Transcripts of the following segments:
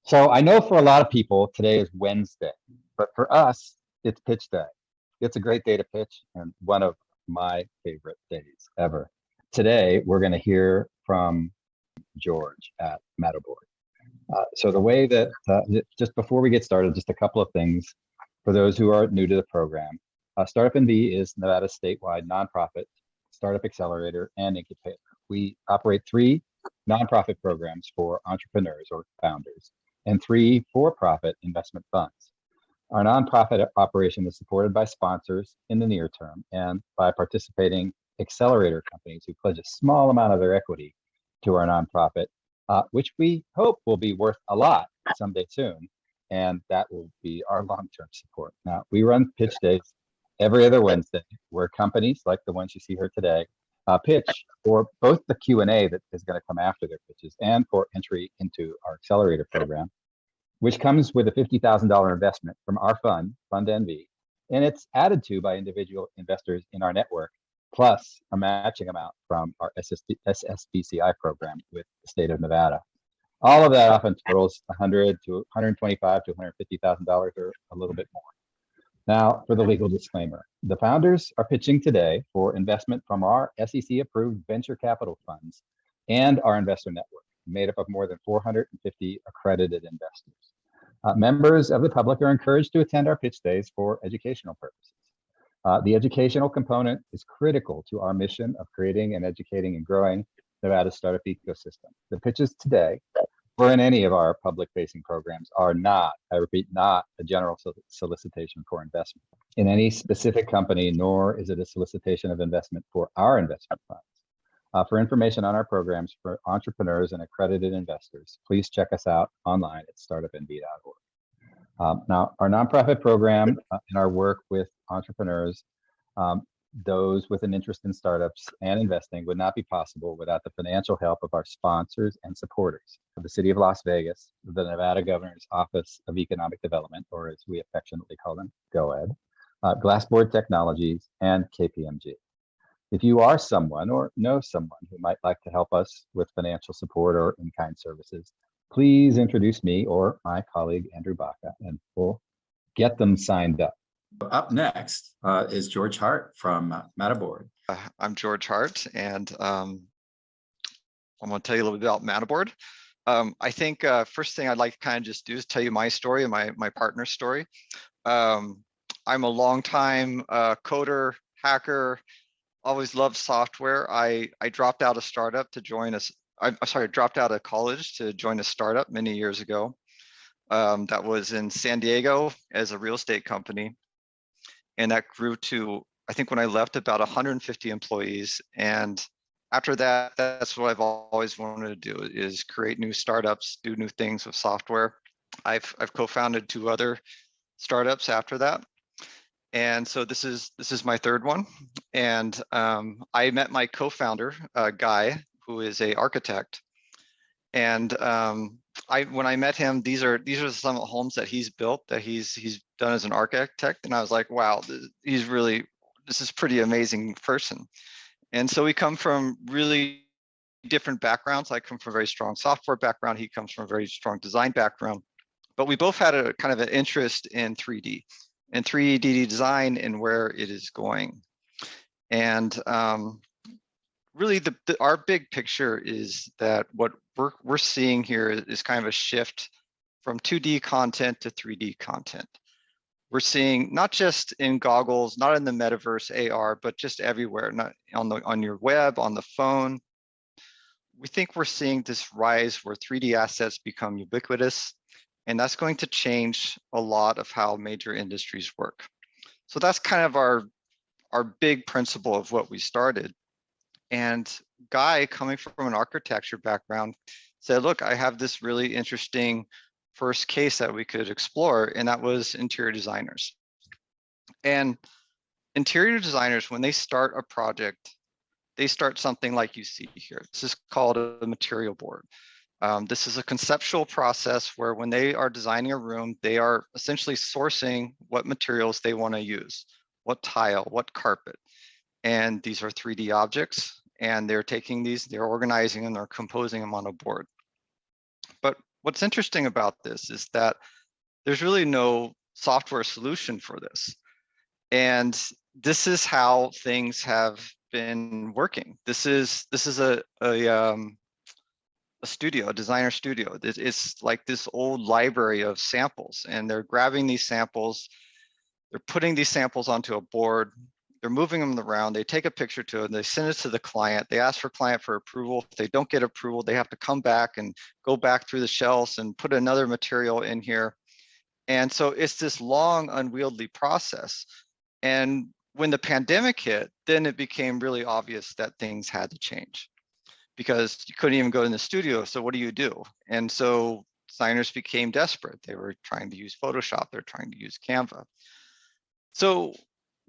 So I know for a lot of people, today is Wednesday, but for us, it's pitch day. It's a great day to pitch and one of my favorite days ever. Today, we're going to hear from George at Mattoboard. So the way that, just before we get started, just a couple of things for those who are new to the program. StartUpNV is Nevada's statewide nonprofit startup accelerator and incubator. We operate 3 nonprofit programs for entrepreneurs or founders and 3 for-profit investment funds. Our nonprofit operation is supported by sponsors in the near term and by participating accelerator companies who pledge a small amount of their equity to our nonprofit, which we hope will be worth a lot someday soon. And that will be our long-term support. Now, we run pitch days every other Wednesday, where companies like the ones you see here today pitch for both the Q&A that is going to come after their pitches and for entry into our accelerator program, which comes with a $50,000 investment from our fund, FundNV, and it's added to by individual investors in our network, plus a matching amount from our SSBCI program with the state of Nevada. All of that often totals $100 to $125 to $150,000 or a little bit more. Now, for the legal disclaimer, the founders are pitching today for investment from our SEC-approved venture capital funds and our investor network, made up of more than 450 accredited investors. Members of the public are encouraged to attend our pitch days for educational purposes. The educational component is critical to our mission of creating and educating and growing Nevada's startup ecosystem. The pitches today, or in any of our public-facing programs, are not, I repeat, not a general solicitation for investment in any specific company, nor is it a solicitation of investment for our investment funds. For information on our programs for entrepreneurs and accredited investors, please check us out online at startupnv.org. Now, our nonprofit program and our work with entrepreneurs, those with an interest in startups and investing, would not be possible without the financial help of our sponsors and supporters of the City of Las Vegas, the Nevada Governor's Office of Economic Development, or as we affectionately call them, GOED, Glassboard Technologies, and KPMG. If you are someone or know someone who might like to help us with financial support or in-kind services, please introduce me or my colleague, Andrew Baca, and we'll get them signed up. Up next is George Hart from Mattoboard. I'm George Hart, and I'm going to tell you a little bit about Mattoboard. I think first thing I'd like to kind of just do is tell you my story and my partner's story. I'm a longtime coder, hacker, always loved software. I dropped out of startup to join us. Dropped out of college to join a startup many years ago. That was in San Diego as a real estate company. And that grew to, I think when I left, about 150 employees. And after that, that's what I've always wanted to do, is create new startups, do new things with software. I've co-founded 2 other startups after that. And so this is my 3rd one. And I met my co-founder, Guy, who is an architect. And when I met him, these are some of the homes that he's built, that he's done as an architect, and I was like, wow, this is pretty amazing person. And so we come from really different backgrounds. I come from a very strong software background. He comes from a very strong design background, but we both had a kind of an interest in 3D and 3D design and where it is going. And really, our big picture is that what we're seeing here is kind of a shift from 2D content to 3D content. We're seeing not just in goggles, not in the metaverse AR, but just everywhere, not on your web, on the phone. We think we're seeing this rise where 3D assets become ubiquitous, and that's going to change a lot of how major industries work. So that's kind of our big principle of what we started. And Guy, coming from an architecture background, said, look, I have this really interesting first case that we could explore, and that was interior designers. And interior designers, when they start a project, they start something like you see here. This is called a material board. This is a conceptual process where when they are designing a room, they are essentially sourcing what materials they want to use, what tile, what carpet. And these are 3D objects, and they're taking these, they're organizing them, they're composing them on a board. But what's interesting about this is that there's really no software solution for this. And this is how things have been working. This is a studio, a designer studio. It's like this old library of samples, and they're grabbing these samples, they're putting these samples onto a board, they're moving them around, they take a picture to it, they send it to the client, they ask for client for approval. If they don't get approval, they have to come back and go back through the shelves and put another material in here. And so it's this long, unwieldy process. And when the pandemic hit, then it became really obvious that things had to change, because you couldn't even go in the studio. So what do you do? And so designers became desperate. They were trying to use Photoshop. They're trying to use Canva. So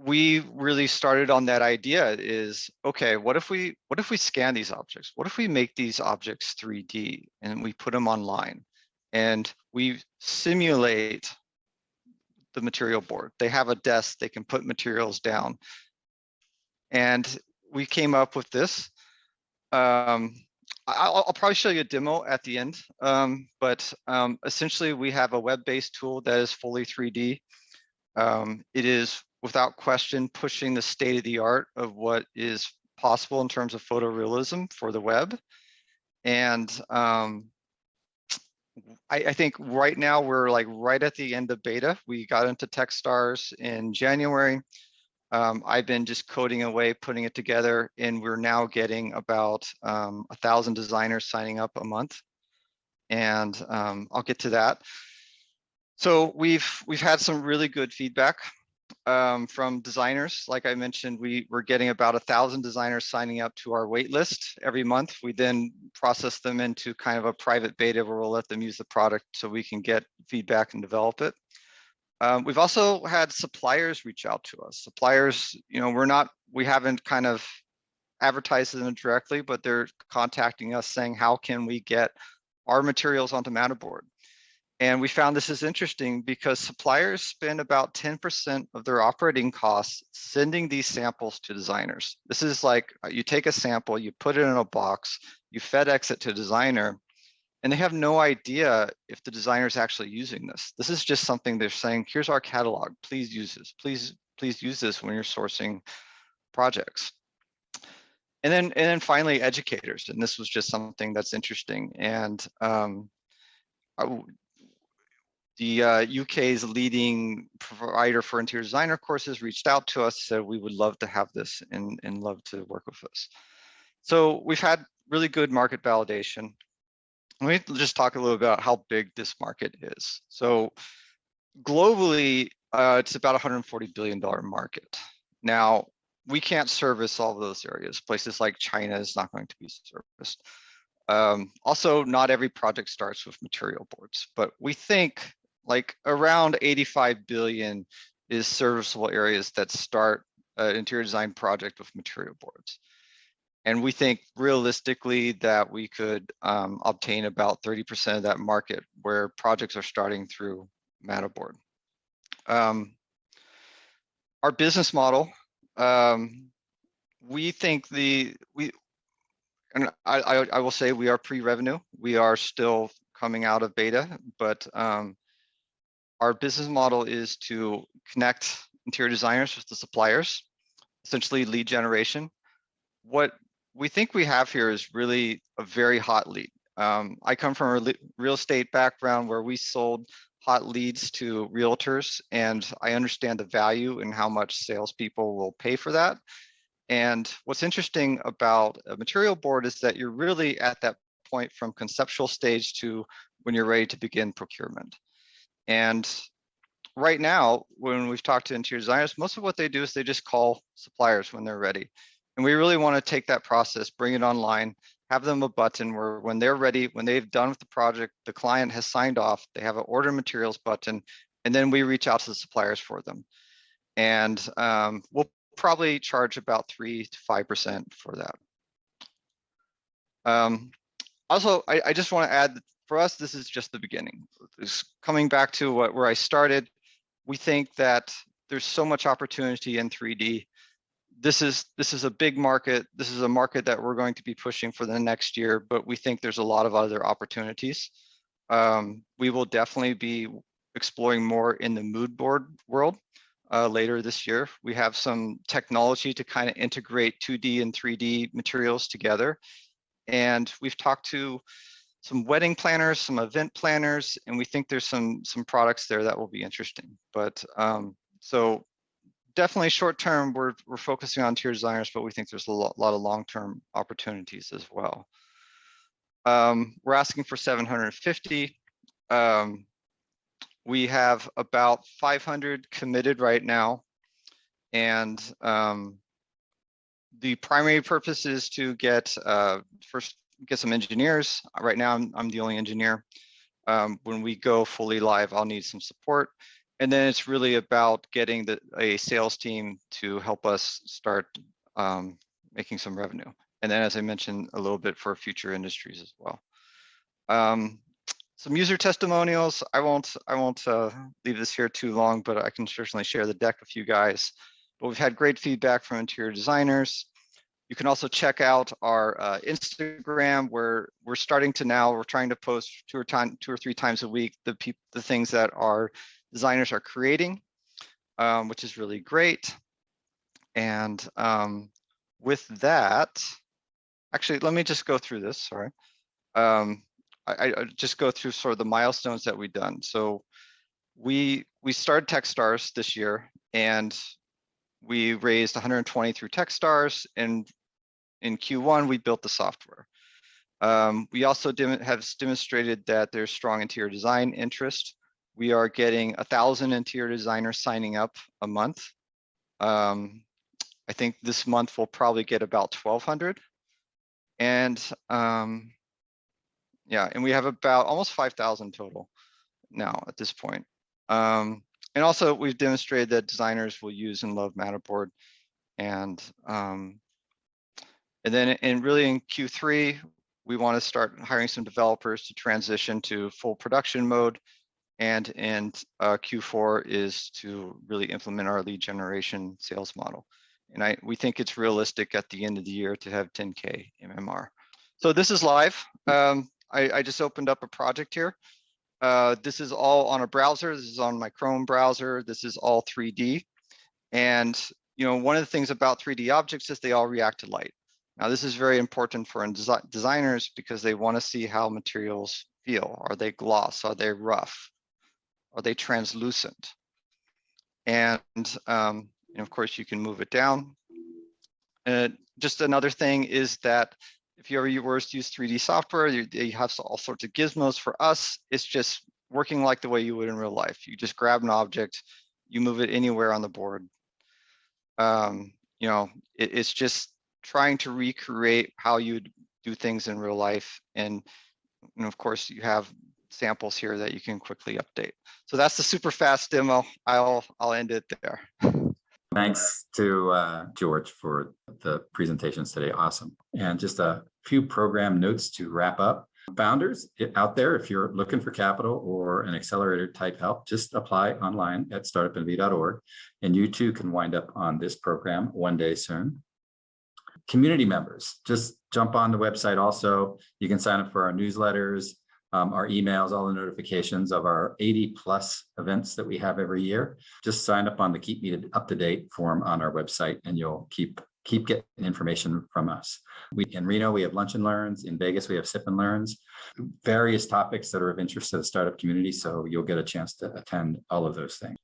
we really started on that idea is, okay, what if we scan these objects? What if we make these objects 3D and we put them online and we simulate the material board? They have a desk, they can put materials down. And we came up with this. I'll probably show you a demo at the end, but essentially we have a web-based tool that is fully 3D. It is without question pushing the state of the art of what is possible in terms of photorealism for the web. And I think right now we're like right at the end of beta. We got into Techstars in January. I've been just coding away, putting it together, and we're now getting about 1,000 designers signing up a month. And I'll get to that. So we've had some really good feedback from designers. Like I mentioned, we're getting about 1,000 designers signing up to our wait list every month. We then process them into kind of a private beta where we'll let them use the product so we can get feedback and develop it. We've also had suppliers reach out to us. Suppliers, you know, we haven't kind of advertised them directly, but they're contacting us saying, how can we get our materials onto Mattoboard? And we found this is interesting because suppliers spend about 10% of their operating costs sending these samples to designers. This is like, you take a sample, you put it in a box, you FedEx it to a designer, and they have no idea if the designer is actually using this. This is just something they're saying, here's our catalog, please use this. Please use this when you're sourcing projects. And then finally, educators. And this was just something that's interesting. And the UK's leading provider for interior designer courses reached out to us, said we would love to have this and love to work with us. So we've had really good market validation. Let me just talk a little about how big this market is. So globally, it's about $140 billion market. Now, we can't service all of those areas. Places like China is not going to be serviced. Also, not every project starts with material boards, but we think like around 85 billion is serviceable areas that start an interior design project with material boards. And we think realistically that we could obtain about 30% of that market where projects are starting through Mattoboard. Our business model, we think and I will say we are pre-revenue. We are still coming out of beta, but our business model is to connect interior designers with the suppliers, essentially lead generation. What we think we have here is really a very hot lead. I come from a real estate background where we sold hot leads to realtors, and I understand the value and how much salespeople will pay for that. And what's interesting about a material board is that you're really at that point from conceptual stage to when you're ready to begin procurement. And right now, when we've talked to interior designers, most of what they do is they just call suppliers when they're ready. And we really want to take that process, bring it online, have them a button where when they're ready, when they've done with the project, the client has signed off, they have an order materials button, and then we reach out to the suppliers for them. And we'll probably charge about 3 to 5% for that. Also, I just want to add that for us, this is just the beginning. Coming back to where I started, we think that there's so much opportunity in 3D. This is a big market. This is a market that we're going to be pushing for the next year, but we think there's a lot of other opportunities. We will definitely be exploring more in the mood board world later this year. We have some technology to kind of integrate 2D and 3D materials together. And we've talked to some wedding planners, some event planners, and we think there's some products there that will be interesting. But so definitely short term, we're focusing on interior designers, but we think there's a lot of long-term opportunities as well. We're asking for 750. We have about 500 committed right now. And the primary purpose is to get first get some engineers. Right now, I'm the only engineer. When we go fully live, I'll need some support. And then it's really about getting a sales team to help us start making some revenue. And then, as I mentioned, a little bit for future industries as well. Some user testimonials. I won't leave this here too long, but I can certainly share the deck with you guys. But we've had great feedback from interior designers. You can also check out our Instagram, where we're starting to now, we're trying to post 2 or 3 times a week the things that our designers are creating, which is really great. And with that, actually, let me just go through this, sorry. I just go through sort of the milestones that we've done. So we started Techstars this year, and we raised 120 through Techstars, and in Q1 we built the software. We also have demonstrated that there's strong interior design interest. We are getting 1,000 interior designers signing up a month. I think this month we'll probably get about 1,200, and yeah, and we have about almost 5,000 total now at this point. And also we've demonstrated that designers will use and love Mattoboard. And then really in Q3, we want to start hiring some developers to transition to full production mode. And in Q4 is to really implement our lead generation sales model. And we think it's realistic at the end of the year to have 10K MMR. So this is live. I just opened up a project here. This is all on a browser. This is on my Chrome browser. This is all 3D. And one of the things about 3D objects is they all react to light. Now, this is very important for designers because they want to see how materials feel. Are they gloss? Are they rough? Are they translucent? And of course, you can move it down. Just another thing is that if you ever use 3D software, you have all sorts of gizmos. For us, it's just working like the way you would in real life. You just grab an object, you move it anywhere on the board. It's just trying to recreate how you'd do things in real life. And of course, you have samples here that you can quickly update. So that's the super fast demo. I'll end it there. Thanks to George for the presentations today. Awesome. And just a few program notes to wrap up. Founders out there, if you're looking for capital or an accelerator type help, just apply online at StartUpNV.org. And you too can wind up on this program one day soon. Community members, just jump on the website also. You can sign up for our newsletters, our emails, all the notifications of our 80+ events that we have every year. Just sign up on the Keep Me Up to Date form on our website, and you'll keep getting information from us. In Reno, we have Lunch and Learns. In Vegas, we have Sip and Learns. Various topics that are of interest to the startup community, so you'll get a chance to attend all of those things.